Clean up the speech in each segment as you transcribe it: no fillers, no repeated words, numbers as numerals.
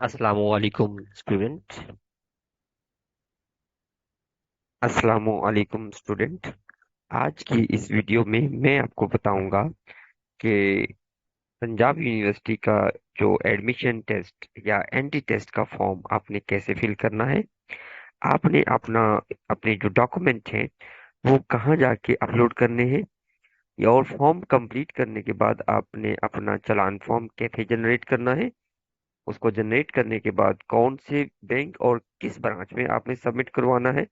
अस्सलामुअलैकुम स्टूडेंट। अस्सलामुअलैकुम स्टूडेंट। आज की इस वीडियो में मैं आपको बताऊंगा कि पंजाब यूनिवर्सिटी का जो एडमिशन टेस्ट या एंट्री टेस्ट का फॉर्म आपने कैसे फिल करना है। आपने अपने जो डॉक्यूमेंट हैं वो कहाँ जाके अपलोड करने हैं, और फॉर्म कंप्लीट करने के बाद आपने अपना चालान फॉर्म कैसे जनरेट करना है। उसको जनरेट करने के बाद कौन से बैंक और किस ब्रांच में आपने सबमिट करवाना है।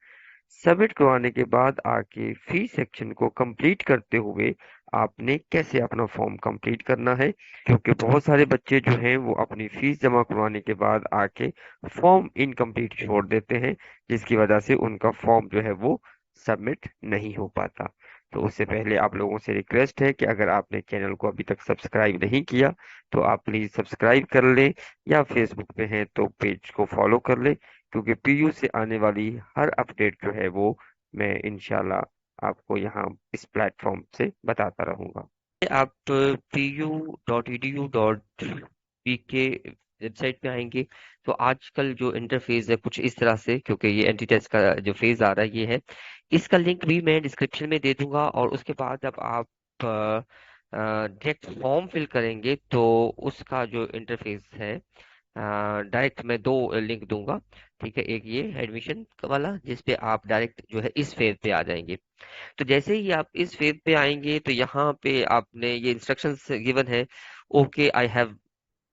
सबमिट करवाने के बाद आके फीस सेक्शन को कंप्लीट करते हुए आपने कैसे अपना फॉर्म कंप्लीट करना है, क्योंकि बहुत सारे बच्चे जो हैं वो अपनी फीस जमा करवाने के बाद आके फॉर्म इनकम्प्लीट छोड़ देते हैं, जिसकी वजह से उनका फॉर्म जो है वो सबमिट नहीं हो पाता। तो उससे पहले आप लोगों से रिक्वेस्ट है कि अगर आपने चैनल को अभी तक सब्सक्राइब नहीं किया तो आप प्लीज सब्सक्राइब कर लें, या फेसबुक पे हैं तो पेज को फॉलो कर लें, क्योंकि पीयू से आने वाली हर अपडेट जो है वो मैं इंशाल्लाह आपको यहाँ इस प्लेटफॉर्म से बताता रहूंगा। आप pu.edu.pk वेबसाइट पे आएंगे तो आजकल जो इंटरफेस है कुछ इस तरह से, क्योंकि ये एंटी टेस्ट का जो फेज आ रहा है ये है। इसका लिंक भी मैं डिस्क्रिप्शन में दे दूंगा, और उसके बाद जब आप डायरेक्ट फॉर्म फिल करेंगे तो उसका जो इंटरफेस है, डायरेक्ट मैं दो लिंक दूंगा। ठीक है, एक ये एडमिशन वाला जिस पे आप डायरेक्ट जो है इस फेज पे आ जाएंगे। तो जैसे ही आप इस फेज पे आएंगे तो यहाँ पे आपने ये इंस्ट्रक्शंस गिवन है। Okay, I have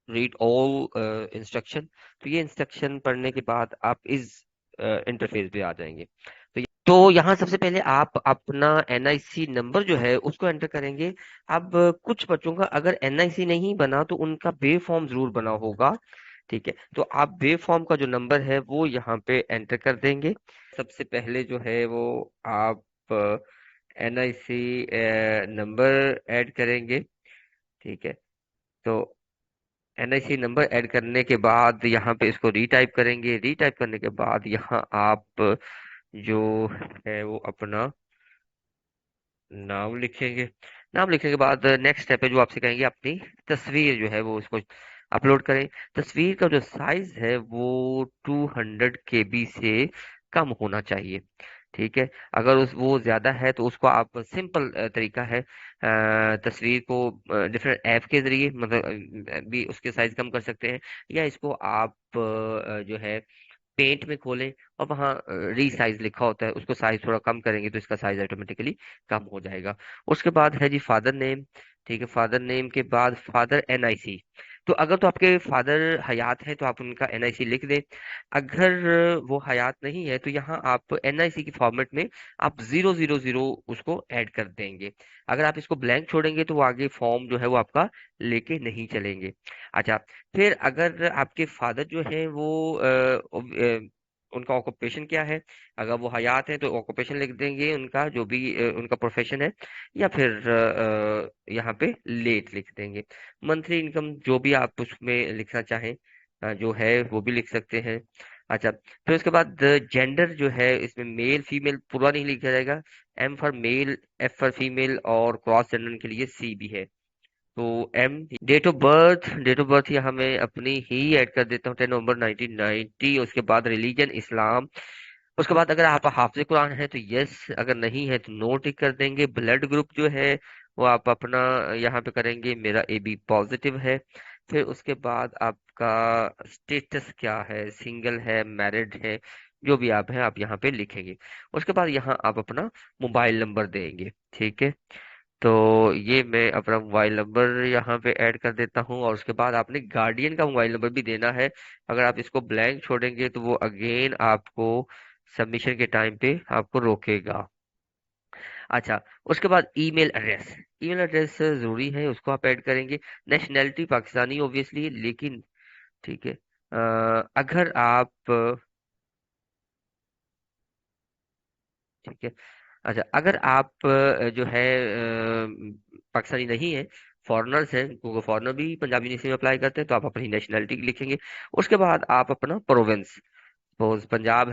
read all instruction. तो ये इंस्ट्रक्शन पढ़ने के बाद आप इस इंटरफेस पे आ जाएंगे। तो यहाँ सबसे पहले आप अपना एनआईसी नंबर जो है उसको एंटर करेंगे। अब कुछ बच्चों का अगर एनआईसी नहीं बना तो उनका बे फॉर्म जरूर बना होगा। ठीक है, तो आप बे फॉर्म का जो नंबर है वो यहाँ पे एंटर कर देंगे। सबसे पहले जो है वो आप एनआईसी नंबर ऐड करेंगे। ठीक है, तो एनआईसी नंबर ऐड करने के बाद यहाँ पे इसको रीटाइप करेंगे। रीटाइप करने के बाद यहाँ आप जो है वो अपना नाम लिखेंगे। नाम लिखने के बाद नेक्स्ट स्टेप है जो आपसे कहेंगे अपनी तस्वीर जो है वो उसको अपलोड करें। तस्वीर का जो साइज है वो 200 KB से कम होना चाहिए। ठीक है, अगर उस वो ज्यादा है तो उसको आप सिंपल तरीका है, तस्वीर को डिफरेंट ऐप के जरिए मतलब भी उसके साइज कम कर सकते हैं, या इसको आप जो है पेंट में खोलें और वहाँ रीसाइज लिखा होता है, उसको साइज थोड़ा कम करेंगे तो इसका साइज ऑटोमेटिकली कम हो जाएगा। उसके बाद है जी फादर नेम। ठीक है, फादर नेम के बाद फादर एनआईसी। तो अगर तो आपके फादर हयात हैं तो आप उनका एनआईसी लिख दें। अगर वो हयात नहीं है तो यहाँ आप एनआईसी की फॉर्मेट में आप 000 उसको ऐड कर देंगे। अगर आप इसको ब्लैंक छोड़ेंगे तो वो आगे फॉर्म जो है वो आपका लेके नहीं चलेंगे। अच्छा, फिर अगर आपके फादर जो है वो उनका ऑक्यूपेशन क्या है। अगर वो हयात है तो ऑक्यूपेशन लिख देंगे उनका जो भी उनका प्रोफेशन है, या फिर यहाँ पे लेट लिख देंगे। मंथली इनकम जो भी आप उसमें लिखना चाहें जो है वो भी लिख सकते हैं। अच्छा, फिर उसके बाद जेंडर जो है इसमें मेल फीमेल पूरा नहीं लिखा जाएगा। M for male, F for female, और क्रॉस जेंडर के लिए सी भी है। तो एम। डेट ऑफ बर्थ यहाँ मैं अपनी ही ऐड कर देता हूँ, 10 नवंबर 1990। उसके बाद रिलीजन इस्लाम। उसके बाद अगर आप हाफिज कुरान है तो यस, अगर नहीं है तो नो टिक कर देंगे। ब्लड ग्रुप जो है वो आप अपना यहाँ पे करेंगे, मेरा ए बी पॉजिटिव है। फिर उसके बाद आपका स्टेटस क्या है, सिंगल है, मैरिड है, जो भी आप हैं आप यहाँ पे लिखेंगे। उसके बाद यहाँ आप अपना मोबाइल नंबर देंगे। ठीक है, तो ये मैं अपना मोबाइल नंबर यहाँ पे ऐड कर देता हूँ, और उसके बाद आपने गार्डियन का मोबाइल नंबर भी देना है। अगर आप इसको ब्लैंक छोड़ेंगे तो वो अगेन आपको सबमिशन के टाइम पे आपको रोकेगा। अच्छा, उसके बाद ईमेल एड्रेस। ईमेल एड्रेस जरूरी है, उसको आप ऐड करेंगे। नेशनैलिटी पाकिस्तानी ऑब्वियसली, लेकिन ठीक है, अगर आप ठीक है, अच्छा अगर आप जो है पाकिस्तानी नहीं है, फॉरेनर्स हैं, क्योंकि फॉरेनर भी पंजाबी यूनिवर्सिटी में अप्लाई करते हैं, तो आप अपनी नेशनलिटी लिखेंगे। उसके बाद आप अपना प्रोविंस, सपोज पंजाब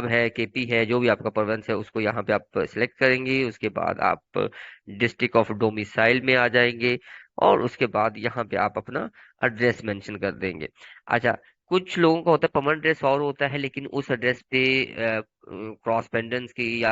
है, केपी है, जो भी आपका प्रोविंस है उसको यहाँ पे आप सिलेक्ट करेंगे। उसके बाद आप डिस्ट्रिक्ट ऑफ डोमिसाइल में आ जाएंगे, और उसके बाद यहाँ पे आप अपना एड्रेस मेंशन कर देंगे। अच्छा, कुछ लोगों का होता है परमानेंट एड्रेस और होता है, लेकिन उस एड्रेस पे कॉरस्पेंडेंस की या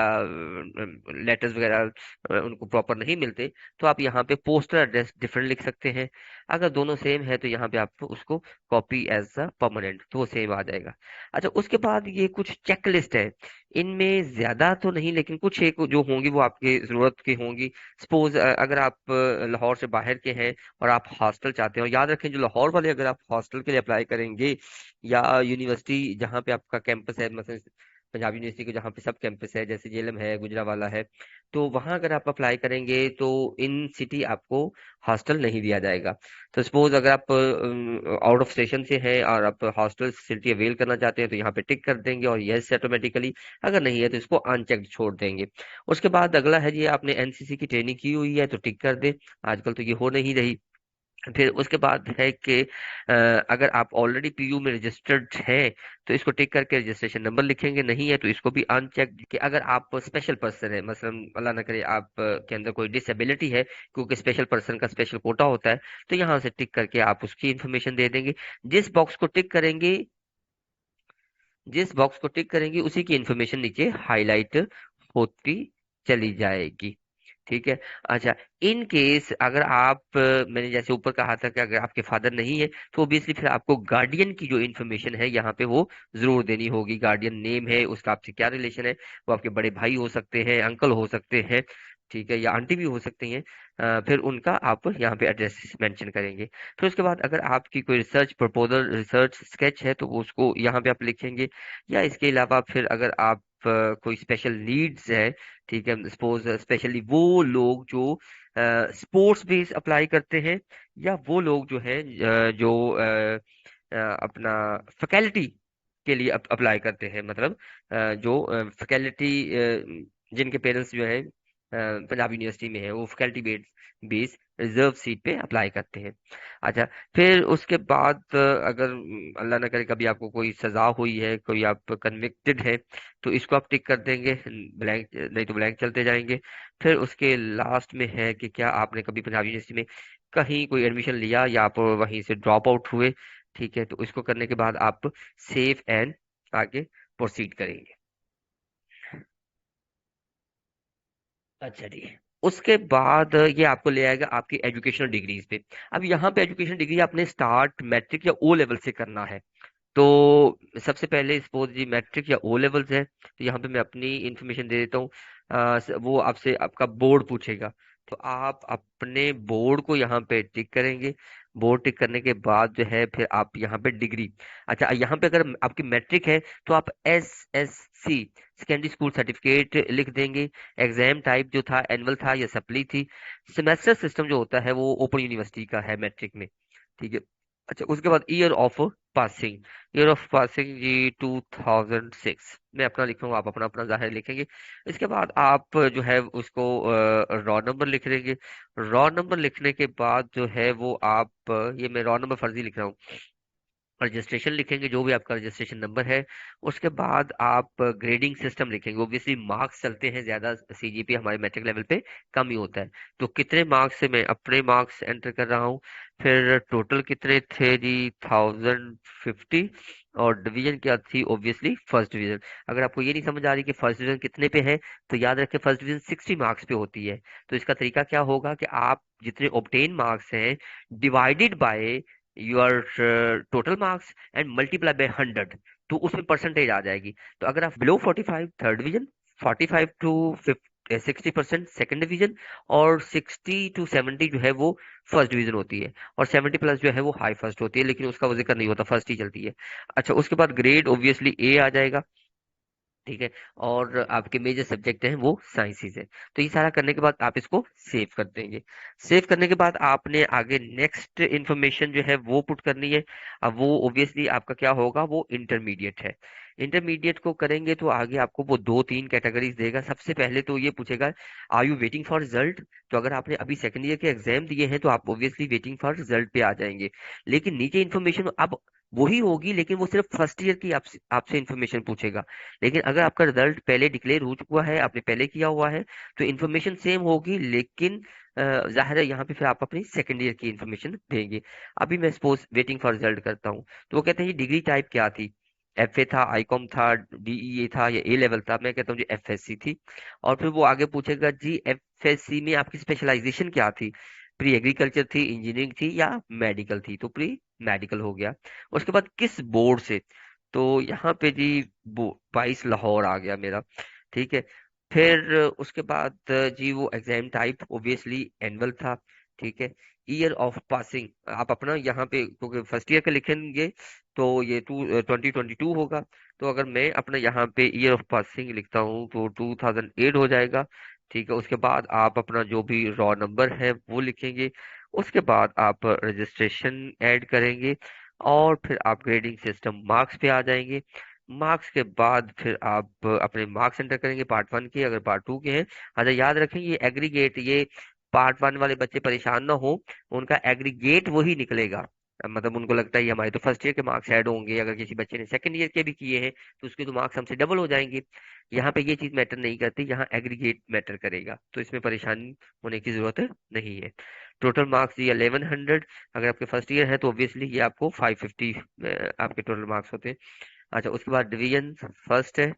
लेटर्स वगैरह उनको प्रॉपर नहीं मिलते, तो आप यहाँ पे पोस्टल एड्रेस डिफरेंट लिख सकते हैं। अगर दोनों सेम है तो यहाँ पे आप उसको कॉपी एज अ परमानेंट, तो वो सेम आ जाएगा। अच्छा, उसके बाद ये कुछ चेकलिस्ट है। इनमें ज्यादा तो नहीं, लेकिन कुछ एक जो होंगी वो आपके जरूरत की होंगी। सपोज अगर आप लाहौर से बाहर के हैं और आप हॉस्टल चाहते हैं, और याद रखें जो लाहौर वाले, अगर आप हॉस्टल के लिए अप्लाई करेंगे या यूनिवर्सिटी जहाँ पे आपका कैंपस है, मतलब पंजाब यूनिवर्सिटी के जहाँ पे सब कैंपस है, जैसे जेएलएम है, गुजरावाला है, तो वहाँ अगर आप अप्लाई करेंगे तो इन सिटी आपको हॉस्टल नहीं दिया जाएगा। तो सपोज अगर आप आउट ऑफ स्टेशन से हैं और आप हॉस्टल फैसिलिटी अवेल करना चाहते हैं, तो यहाँ पे टिक कर देंगे और यस ऑटोमेटिकली। अगर नहीं है तो इसको अनचेक्ड छोड़ देंगे। उसके बाद अगला है जी, आपने एनसीसी की ट्रेनिंग की हुई है तो टिक कर दे। आजकल तो ये हो नहीं रही। फिर उसके बाद है कि अगर आप ऑलरेडी पीयू में रजिस्टर्ड हैं तो इसको टिक करके रजिस्ट्रेशन नंबर लिखेंगे, नहीं है तो इसको भी अनचेक। कि अगर आप स्पेशल पर्सन है, मसलन अल्लाह ना करे आप के अंदर कोई डिसेबिलिटी है, क्योंकि स्पेशल पर्सन का स्पेशल कोटा होता है, तो यहाँ से टिक करके आप उसकी इन्फॉर्मेशन दे देंगे। जिस बॉक्स को टिक करेंगे जिस बॉक्स को टिक करेंगे उसी की इन्फॉर्मेशन नीचे हाईलाइट होती चली जाएगी। ठीक है। अच्छा, इन केस अगर आप मैंने जैसे ऊपर कहा था कि अगर आपके फादर नहीं है, तो ऑब्वियसली फिर आपको गार्डियन की जो इन्फॉर्मेशन है यहाँ पे वो जरूर देनी होगी। गार्डियन नेम है, उसका आपसे क्या रिलेशन है, वो आपके बड़े भाई हो सकते हैं, अंकल हो सकते हैं, ठीक है, या आंटी भी हो सकती हैं। फिर उनका आप यहाँ पे एड्रेस मेंशन करेंगे। फिर उसके बाद अगर आपकी कोई रिसर्च प्रपोजल, रिसर्च स्केच है, तो वो उसको यहाँ पे आप लिखेंगे। या इसके अलावा फिर अगर आप कोई स्पेशल नीड्स है, ठीक है, सपोज स्पेशली वो लोग जो स्पोर्ट्स बेस अप्लाई करते हैं, या वो लोग जो है जो अपना फैकल्टी के लिए अप्लाई करते हैं, मतलब जो फैकल्टी जिनके पेरेंट्स जो है पंजाब यूनिवर्सिटी में है, वो फैकल्टी बेस रिजर्व सीट पे अप्लाई करते हैं। अच्छा, फिर उसके बाद अगर अल्लाह ना करे कभी आपको कोई सजा हुई है, कोई आप कन्विक्टेड है, तो इसको आप टिक कर देंगे, ब्लैंक नहीं तो ब्लैंक चलते जाएंगे। फिर उसके लास्ट में है कि क्या आपने कभी पंजाब यूनिवर्सिटी में कहीं कोई एडमिशन लिया या आप वहीं से ड्रॉप आउट हुए, ठीक है, तो इसको करने के बाद आप सेव एंड आगे प्रोसीड करेंगे। अच्छा जी। उसके बाद ये आपको ले आएगा आपकी एजुकेशनल डिग्रीज पे। अब यहाँ पे एजुकेशन डिग्री आपने स्टार्ट मैट्रिक या ओ लेवल से करना है। तो सबसे पहले सपोज जी मैट्रिक या ओ लेवल्स है, तो यहाँ पे मैं अपनी इंफॉर्मेशन दे देता हूँ। वो आपसे आपका बोर्ड पूछेगा, तो आप अपने बोर्ड को यहाँ पे टिक करेंगे। बोर्ड टिक करने के बाद जो है फिर आप यहाँ पे डिग्री। अच्छा, यहाँ पे अगर आपकी मैट्रिक है तो आप SSC सेकेंडरी स्कूल सर्टिफिकेट लिख देंगे। एग्जाम टाइप जो था एनुअल था या सप्ली थी। सेमेस्टर सिस्टम जो होता है वो ओपन यूनिवर्सिटी का है मैट्रिक में, ठीक है। अच्छा, उसके बाद पासिंग ईयर ऑफ पासिंग जी 2006 मैं अपना लिख रहा हूँ, आप अपना अपना जाहिर लिखेंगे। इसके बाद आप जो है उसको रॉ नंबर लिख देंगे। रॉ नंबर लिखने के बाद जो है वो आप ये मैं रॉ नंबर फर्जी लिख रहा हूँ, रजिस्ट्रेशन लिखेंगे जो भी आपका रजिस्ट्रेशन नंबर है। उसके बाद आप ग्रेडिंग सिस्टम लिखेंगे। ऑब्वियसली मार्क्स चलते हैं ज्यादा, सीजीपी हमारे मैट्रिक लेवल पे कम ही होता है, तो कितने मार्क्स से मैं अपने मार्क्स एंटर कर रहा हूँ। फिर टोटल कितने थे जी 1050, और डिवीजन क्या थी, ऑब्वियसली फर्स्ट डिवीजन। अगर आपको ये नहीं समझ आ रही कि फर्स्ट डिवीजन कितने पे है, तो याद रखें फर्स्ट डिवीजन 60 मार्क्स पे होती है। तो इसका तरीका क्या होगा कि आप जितने ऑब्टेन मार्क्स हैं divided by your total marks and multiply by 100, तो उसमें परसेंटेज आ जाएगी। तो अगर आप below 45 third division, 45 to 60% second division, और 60 टू 70 जो है वो फर्स्ट डिवीजन होती है, और 70 प्लस जो है वो हाई फर्स्ट होती है, लेकिन उसका वो जिक्र नहीं होता, फर्स्ट ही चलती है। अच्छा, उसके बाद ग्रेड ऑब्वियसली ए आ जाएगा, ठीक है। और आपके मेजर सब्जेक्ट हैं वो साइंसेज है। तो ये सारा करने के बाद आप इसको सेव कर देंगे। सेव करने के बाद आपने आगे नेक्स्ट इंफॉर्मेशन जो है वो पुट करनी है। अब वो ऑब्वियसली आपका क्या होगा, वो इंटरमीडिएट है। इंटरमीडिएट को करेंगे तो आगे आपको वो दो तीन कैटेगरीज देगा। सबसे पहले तो ये पूछेगा are you waiting for result. तो अगर आपने अभी सेकंड ईयर के एग्जाम दिए हैं तो आप ऑब्वियसली वेटिंग फॉर रिजल्ट पे आ जाएंगे। लेकिन नीचे इन्फॉर्मेशन अब वही होगी, लेकिन वो सिर्फ फर्स्ट ईयर की आपसे आपसे इन्फॉर्मेशन पूछेगा। लेकिन अगर आपका रिजल्ट पहले डिक्लेयर हो चुका है, आपने पहले किया हुआ है, तो इन्फॉर्मेशन सेम होगी, लेकिन जाहिर है यहाँ पे फिर आप अपनी सेकेंड ईयर की इन्फॉर्मेशन देंगे। अभी मैं सपोज वेटिंग फॉर रिजल्ट करता हूँ, तो वो कहते हैं ये डिग्री टाइप क्या थी, FA था, आईकॉम था, DEA था या A लेवल था। मैं कहता हूँ जी FSC थी। और फिर वो आगे पूछेगा जी FSC में आपकी स्पेशलाइजेशन क्या थी, प्री एग्रीकल्चर थी, इंजीनियरिंग थी या मेडिकल थी, तो प्री मेडिकल हो गया। उसके बाद किस बोर्ड से, तो यहाँ पे जी 22 लाहौर आ गया मेरा। ठीक है। फिर उसके बाद जी वो एग्जाम टाइप ओबियसली एनुअल था। ठीक है। ईयर ऑफ पासिंग आप अपना यहाँ पे, क्योंकि फर्स्ट ईयर का लिखेंगे तो ये 2022 होगा। तो अगर मैं अपना यहाँ पे ईयर ऑफ पासिंग लिखता हूँ तो 2008 हो जाएगा। ठीक है। उसके बाद आप अपना जो भी रॉ नंबर है वो लिखेंगे। उसके बाद आप रजिस्ट्रेशन ऐड करेंगे और फिर आप ग्रेडिंग सिस्टम मार्क्स पे आ जाएंगे। मार्क्स के बाद फिर आप अपने मार्क्स एंटर करेंगे पार्ट 1 के, अगर पार्ट 2 के हैं। अच्छा याद रखें ये एग्रीगेट, ये पार्ट 1 वाले बच्चे परेशान ना हो, उनका एग्रीगेट वही निकलेगा। मतलब उनको लगता है ये हमारे तो फर्स्ट ईयर के मार्क्स ऐड होंगे, अगर किसी बच्चे ने सेकंड ईयर के भी किए हैं तो उसके तो मार्क्स हमसे डबल हो जाएंगे। यहाँ पे ये चीज मैटर नहीं करती, यहाँ एग्रीगेट मैटर करेगा, तो इसमें परेशानी होने की जरूरत नहीं है। टोटल मार्क्स ये 1100, अगर आपके फर्स्ट ईयर है तो ऑब्वियसली ये आपको 550 आपके टोटल मार्क्स होते हैं। अच्छा उसके बाद डिवीजन फर्स्ट है।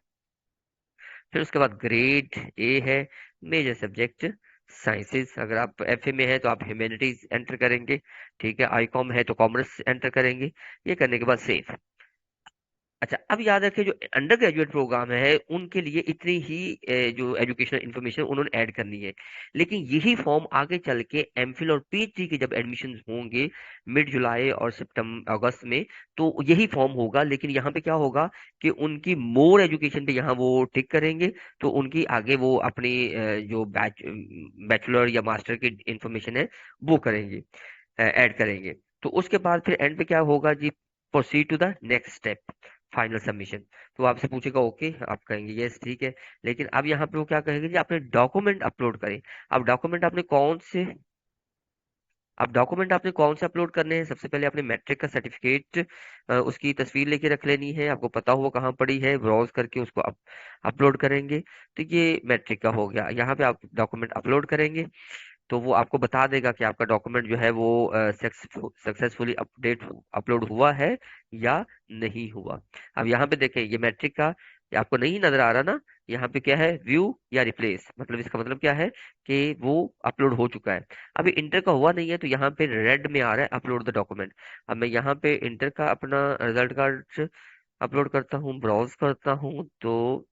फिर उसके बाद ग्रेड ए है, मेजर सब्जेक्ट साइंसेस, अगर आप FA में है तो आप ह्यूमैनिटीज एंटर करेंगे। ठीक है। आईकॉम है तो कॉमर्स एंटर करेंगे। ये करने के बाद सेव। अच्छा अब याद रखें जो अंडर ग्रेजुएट प्रोग्राम है उनके लिए इतनी ही जो एजुकेशनल इन्फॉर्मेशन उन्होंने ऐड करनी है। लेकिन यही फॉर्म आगे चल के एमफिल और PhD के जब एडमिशन होंगे मिड जुलाई और सितंबर अगस्त में, तो यही फॉर्म होगा। लेकिन यहाँ पे क्या होगा कि उनकी मोर एजुकेशन पे यहाँ वो टिक करेंगे, तो उनकी आगे वो अपनी जो बैचलर या मास्टर की इंफॉर्मेशन है वो करेंगे, ऐड करेंगे। तो उसके बाद फिर एंड पे क्या होगा जी, proceed to the next step, final submission. तो आपसे पूछेगा ओके, आप कहेंगे यस ठीक है। लेकिन अब यहाँ पे वो क्या कहेंगे जी, आपने डॉक्यूमेंट अपलोड करें। अब डॉक्यूमेंट आपने कौन से, अब डॉक्यूमेंट आपने कौन से अपलोड करने हैं, सबसे पहले आपने मैट्रिक का सर्टिफिकेट, उसकी तस्वीर लेके रख लेनी है, आपको पता हुआ कहाँ पड़ी है, ब्राउज करके उसको अपलोड करेंगे। तो ये मैट्रिक का हो गया, यहाँ पे आप डॉक्यूमेंट अपलोड करेंगे तो वो आपको बता देगा कि आपका डॉक्यूमेंट जो है वो सक्सेसफुली अपडेट अपलोड हुआ है या नहीं हुआ। अब यहाँ पे देखें ये मैट्रिक का, ये आपको नहीं नजर आ रहा ना, यहाँ पे क्या है, व्यू या रिप्लेस, मतलब इसका मतलब क्या है कि वो अपलोड हो चुका है। अभी इंटर का हुआ नहीं है तो यहाँ पे रेड में आ रहा है अपलोड द डॉक्यूमेंट। अब मैं यहाँ पे इंटर का अपना रिजल्ट कार्ड अपलोड करता हूँ, ब्राउज करता हूँ, तो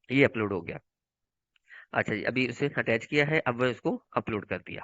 ये अपलोड हो गया। अच्छा जी अभी उसे अटैच किया है, अब मैं उसको अपलोड कर दिया।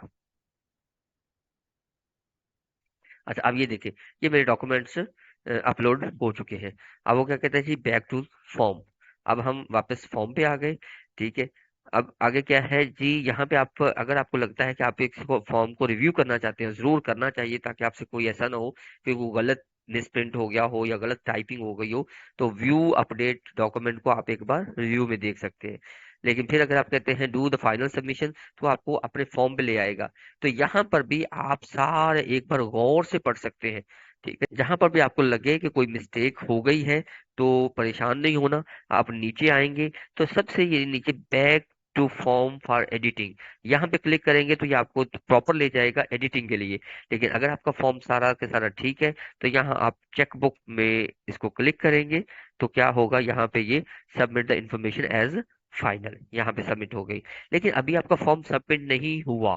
अच्छा अब ये देखिए, ये मेरे डॉक्यूमेंट्स अपलोड हो चुके हैं। अब वो क्या कहते हैं जी, बैक टू फॉर्म। अब हम वापस फॉर्म पे आ गए। ठीक है। अब आगे क्या है जी, यहाँ पे आप अगर आपको लगता है कि आप एक फॉर्म को रिव्यू करना चाहते हैं, जरूर करना चाहिए ताकि आपसे कोई ऐसा ना हो कि वो गलत मिसप्रिंट हो गया हो या गलत टाइपिंग हो गई हो। तो व्यू अपडेट डॉक्यूमेंट को आप एक बार रिव्यू में देख सकते हैं। लेकिन फिर अगर आप कहते हैं डू द फाइनल सबमिशन, तो आपको अपने फॉर्म पे ले आएगा। तो यहाँ पर भी आप सारे एक बार गौर से पढ़ सकते हैं। ठीक है। जहां पर भी आपको लगे कि कोई मिस्टेक हो गई है तो परेशान नहीं होना, आप नीचे आएंगे तो सबसे ये नीचे back to form for editing, यहाँ पे क्लिक करेंगे तो ये आपको प्रॉपर ले जाएगा एडिटिंग के लिए। लेकिन अगर आपका फॉर्म सारा के सारा ठीक है तो यहाँ आप चेकबुक में इसको क्लिक करेंगे, तो क्या होगा यहाँ पे ये submit the information as final, यहाँ पे सबमिट हो गई। लेकिन अभी आपका फॉर्म सबमिट नहीं हुआ,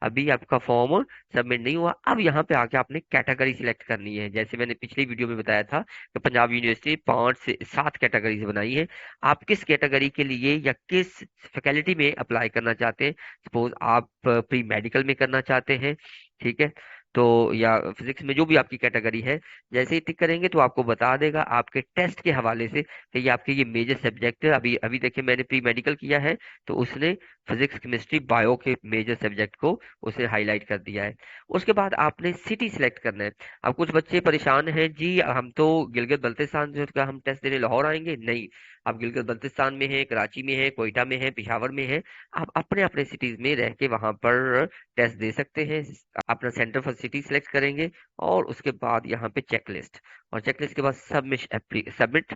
अभी आपका फॉर्म सबमिट नहीं हुआ। अब यहाँ पे आके आपने कैटेगरी सिलेक्ट करनी है, जैसे मैंने पिछली वीडियो में बताया था कि पंजाब यूनिवर्सिटी 5 से 7 कैटेगरीज बनाई है। आप किस कैटेगरी के लिए या किस फैकल्टी में अप्लाई करना चाहते हैं, सपोज आप प्री मेडिकल में करना चाहते हैं, ठीक है, तो या फिजिक्स में जो भी आपकी कैटेगरी है, जैसे ही टिक करेंगे तो आपको बता देगा आपके टेस्ट के हवाले से कि ये आपके ये मेजर सब्जेक्ट है। अभी अभी देखिए मैंने प्री मेडिकल किया है तो उसने फिजिक्स केमिस्ट्री बायो के मेजर सब्जेक्ट को उसे हाईलाइट कर दिया है। उसके बाद आपने सिटी सिलेक्ट करना है। अब कुछ बच्चे परेशान हैं जी, हम तो गिलगित बल्तिस्तान जो का हम टेस्ट देने लाहौर आएंगे, नहीं, आप गिलगित बल्तिस्तान में है, कराची में है, कोयटा में है, पिशावर में है, आप अपने अपने सिटीज में रह के वहां पर टेस्ट दे सकते हैं। अपना सेंटर फॉर सिटी सिलेक्ट करेंगे और उसके बाद यहाँ पे चेकलिस्ट, और चेकलिस्ट के बाद सबमिट, सबमिट।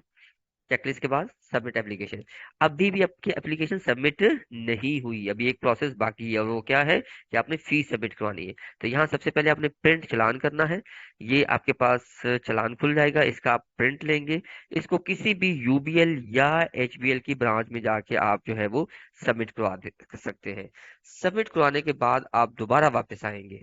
चेकलिस्ट के बाद सबमिट एप्लीकेशन। अभी भी आपकी एप्लीकेशन सबमिट नहीं हुई, अभी एक प्रोसेस बाकी है, और वो क्या है कि आपने फीस सबमिट करवानी है। तो यहाँ सबसे पहले आपने प्रिंट चालान करना है। ये आपके पास चालान खुल जाएगा, इसका आप प्रिंट लेंगे। इसको किसी भी यूबीएल या एचबीएल की ब्रांच में जाके आप जो है वो सबमिट करवा कर सकते हैं। सबमिट करवाने के बाद आप दोबारा वापस आएंगे।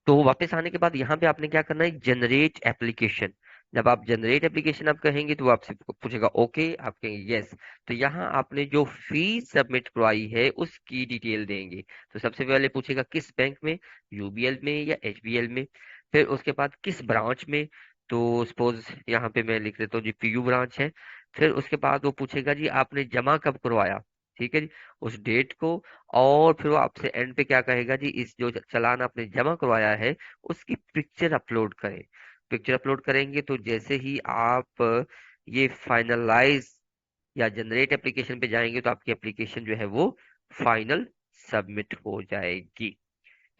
तो वापस आने के बाद यहाँ पे आपने क्या करना है, जनरेट एप्लीकेशन। जब आप जनरेट एप्लीकेशन आप कहेंगे तो वो आपसे पूछेगा ओके, आप कहेंगे यस। तो यहाँ आपने जो फीस सबमिट करवाई है उसकी डिटेल देंगे। तो सबसे पहले पूछेगा किस बैंक में, यूबीएल में या एचबीएल में। फिर उसके बाद किस ब्रांच में, तो सपोज यहाँ पे मैं लिख देता हूँ जी पीयू ब्रांच है। फिर उसके बाद वो पूछेगा जी आपने जमा कब करवाया, ठीक है जी, उस डेट को। और फिर वो आपसे एंड पे क्या कहेगा जी, इस जो चालान आपने जमा करवाया है उसकी पिक्चर अपलोड करें। पिक्चर अपलोड करेंगे तो जैसे ही आप ये फाइनलाइज या जनरेट एप्लीकेशन पे जाएंगे तो आपकी एप्लीकेशन जो है वो फाइनल सबमिट हो जाएगी।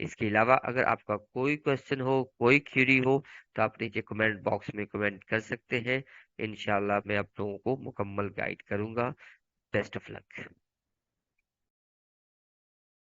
इसके अलावा अगर आपका कोई क्वेश्चन हो, कोई क्वेरी हो, तो आप नीचे कमेंट बॉक्स में कमेंट कर सकते हैं। इंशाल्लाह मैं आप लोगों को मुकम्मल गाइड करूंगा। Best of luck.